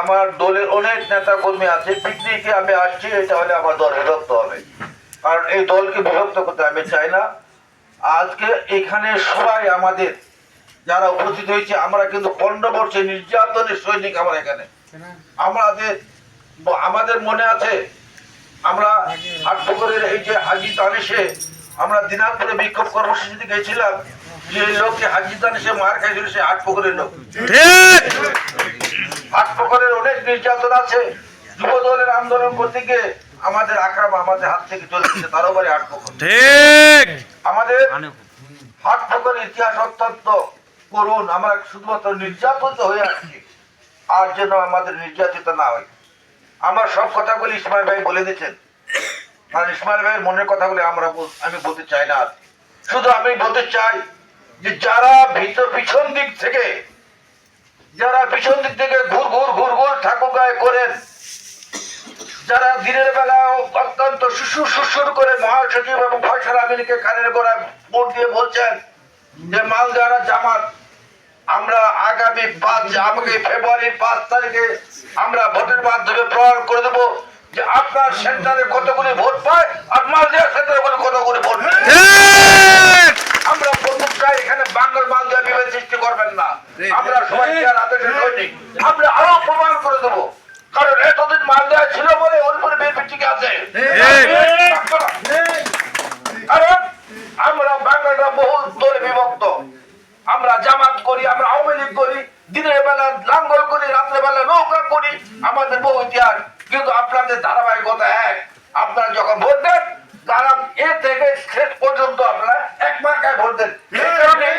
আমার দলের অনেক নেতা কর্মী আছে, পিকনিকে আমি আসছি, এটা হলে আমার দল বিভক্ত হবে, কারণ এই দলকে বিভক্ত করতে আমি চাই না। আজকে এখানে সবাই আমাদের যারা উপস্থিত হয়েছে, আমরা কিন্তু 15 বছর নির্যাতনের সৈনিক। আমরা এখানে আমাদের মনে আছে, আমরা হাটপুকুরের এই যে হাজি তানিশে আমরা দিনাজপুরে বিক্ষোভ কর্মসূচিতে গেছিলাম, যে লোককে হাজি তানিশে মার খাইছিল সে হাটপুকুরের লোক। হাটপুকুরের অনেক নির্যাতন আছে। যুব দলের আন্দোলন করতে গিয়ে আমাদের আকরাম আমাদের হাত থেকে চলে গেছে, তারও বাড়ি হাটপুকুর। আমাদের হাটপুকুরের ইতিহাস অত্যন্ত করুন। আমরা শুধুমাত্র নির্যাতিত হয়ে আসছি, আর যেন আমাদের নির্যাতিত না হয়। আমার সব কথাগুলি ইসমাইল ভাই বলে দিচ্ছেন, আর ইসমাইল ভাইয়ের মনের কথাগুলি আমি বলতে চাই না। শুধু আমি বলতে চাই যে যারা পিছন দিক থেকে ঘুর ঘুর ঠাকুর গায়ে করেন, যারা দিনের বেলা অত্যন্ত সুসুর করে মহাসচিব এবং ফয়সাল আমিনকে কানের গোড়া ভোট দিয়ে বলছেন যে মালদারা জামাত, আমরা আগামী ফেব্রুয়ারির 5 তারিখে আমরা ভোটের মাধ্যমে প্রমাণ করে দেবো যে আপনার সেন্টারে কতগুলি ভোট পায় আর মালদা সেন্টারে কতগুলি ভোট পায়। আমরা প্রথমটাই এখানে বাংলার মালদা বিভেদ সৃষ্টি করবেন না। আমরা সবাই আদেশের সৈনিক, আমরা আরো প্রমাণ করে দেবো, কারণ এতদিন মালদা ছিল বলে ওর উপরে বিএনপি টিকে আছে। কারণ আমরা বাংলাটা বহু দলে বিভক্ত। আমরা জামাত করি, আমরা আওয়ামী লীগ করি, দিনের বেলা লাঙ্গল করি, রাত্রে বেলা নৌকা করি, আমাদের বহু ইতিহাস। কিন্তু আপনাদের ধারাবাহিকতা এক। আপনারা যখন ভোট দেন, তারা এ থেকে শেষ পর্যন্ত আপনারা এক মার্কায় ভোট দেন। এই কারণে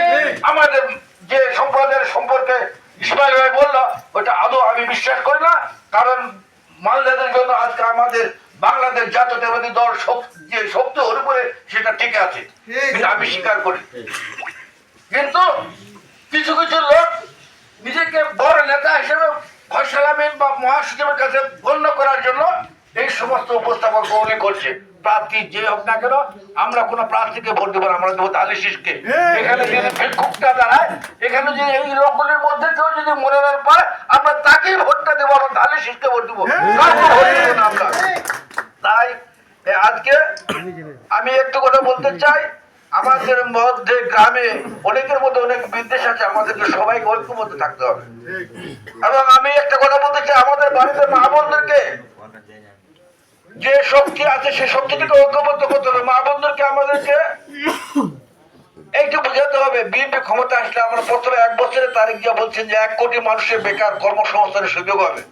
আমাদের যে সম্প্রদায়ের সম্পর্কে ইসমাইল ভাই বললো, ওটা আদৌ আমি বিশ্বাস করি না। কারণ মালদাদের জন্য আজকে আমাদের বাংলাদেশ জাতীয়তাবাদী দল যে শক্তি ওর উপরে সেটা টিকে আছে, আমি স্বীকার করি। কিন্তু কিছু কিছু লোক নিজেকে বড় নেতা হিসেবে ফয়সাল আমিন বা মহাসচিবের কাছে গণ্য করার জন্য এই সমস্ত উপস্থাপন কৌলি করছে। প্রার্থী যে হোক না কেন, আমরা কোন প্রার্থীকে ভোট দেবো না, আমরা দেবো ধানের শীষকে। এখানে যদি ভিক্ষুকটা দাঁড়ায়, এখানে যদি এই লোকগুলির মধ্যে কেউ যদি মনোনয়ন পায়, আমরা তাকেই ভোটটা দেবো, আমরা ধানের শীষকে ভোট দেবো, আমরা। তাই আজকে আমি একটু কথা বলতে চাই, আমাদের মধ্যে গ্রামে অনেকের মধ্যে অনেক বিদ্বেষ আছে, আমাদেরকে সবাইকে ঐক্যবদ্ধ থাকতে হবে। এবং আমি একটা কথা বলতে চাই, আমাদের বাড়িতে মা বোনদেরকে যে শক্তি আছে সে শক্তি থেকে ঐক্যবদ্ধ করতে হবে। মা বোনদেরকে আমাদেরকে এইটু বোঝাতে হবে, বিএনপি ক্ষমতা আসলে আমরা প্রথমে 1 বছরের তারিখ দিয়ে বলছেন যে 1 কোটি মানুষের বেকার কর্মসংস্থানের সুযোগ হবে।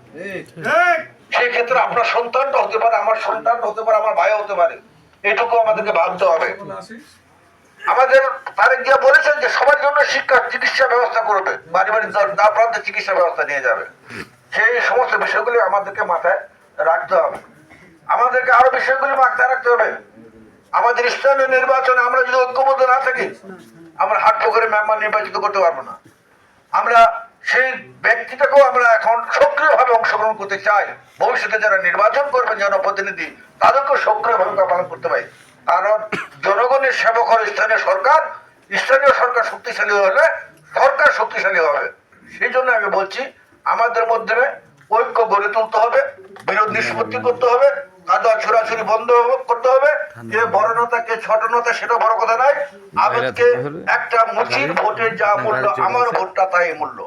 সেই ক্ষেত্রে আপনার সন্তানটা হতে পারে, আমার সন্তানটা হতে পারে, আমার ভাই হতে পারে, এটুকু আমাদেরকে ভাবতে হবে। আমাদের তারেক জিয়া বলেছেন যে সবার জন্য শিক্ষা চিকিৎসা ব্যবস্থা করবে, বাড়ি বাড়ি না প্রান্তে চিকিৎসা ব্যবস্থা নিয়ে যাবে। সেই সমস্ত বিষয়গুলি আমাদেরকে মাথায় রাখতে হবে। আমাদেরকে আরো বিষয়গুলি মাথায় রাখতে হবে। আমাদের স্থানীয় নির্বাচনে আমরা যদি ঐক্যবদ্ধ না থাকি, আমরা হাটপুকুরে মেম্বার নির্বাচিত করতে পারবো না। আমরা সেই ব্যক্তিটাকেও আমরা এখন সক্রিয়ভাবে অংশগ্রহণ করতে চাই। ভবিষ্যতে যারা নির্বাচন করবেন জনপ্রতিনিধি, তাদেরকেও সক্রিয়ভাবে ভূমিকা পালন করতে পারি। কারণ জনগণের সেবক হল স্থানীয় সরকার। স্থানীয় সরকার শক্তিশালী হলে সরকার শক্তিশালী হবে। সেই জন্য আমি বলছি, আমাদের মধ্যে ঐক্য গড়ে তুলতে হবে, বিরোধ নিষ্পত্তি করতে হবে, কাদা ছোড়াছুরি বন্ধ করতে হবে। কে বড় নেতা কে ছোট নেতা সেটা বড় কথা নয়। আজকে একটা মুচির ভোটের যা মূল্য, আমার ভোটটা তাই মূল্য।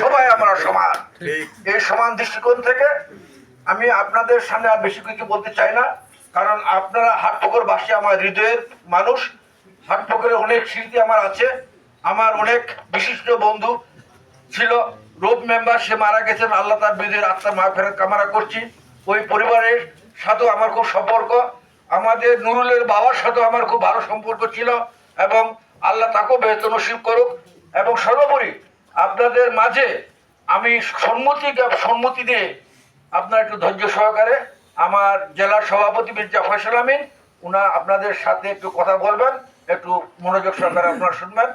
সবাই আমরা সমান। এই সমান দৃষ্টিকোণ থেকে আমি আপনাদের সামনে আর বেশি কিছু বলতে চাই না, কারণ আপনারা হাটপুকুর বাসী, আমার হৃদয়ের মানুষ। হাটপুকুরে অনেক স্মৃতি আমার আছে। আমার অনেক বিশিষ্ট বন্ধু ছিল, রূপ মেম্বার, সে মারা গেছেন, আল্লাহ তার বিদের আত্মার মাগফিরাত কামনা করছি। ওই পরিবারের সাথেও আমার খুব সম্পর্ক। আমাদের নুরুলের বাবার সাথেও আমার খুব ভালো সম্পর্ক ছিল, এবং আল্লাহ তাকেও বেহেশত নসিব করুক। এবং সর্বোপরি আপনাদের মাঝে আমি সম্মতি দিয়ে আপনার একটু ধৈর্য সহকারে আমার জেলার সভাপতি মির্জা ফয়সাল আমিন আপনাদের সাথে একটু কথা বলবেন, একটু মনোযোগ সহকারে আপনারা শুনবেন।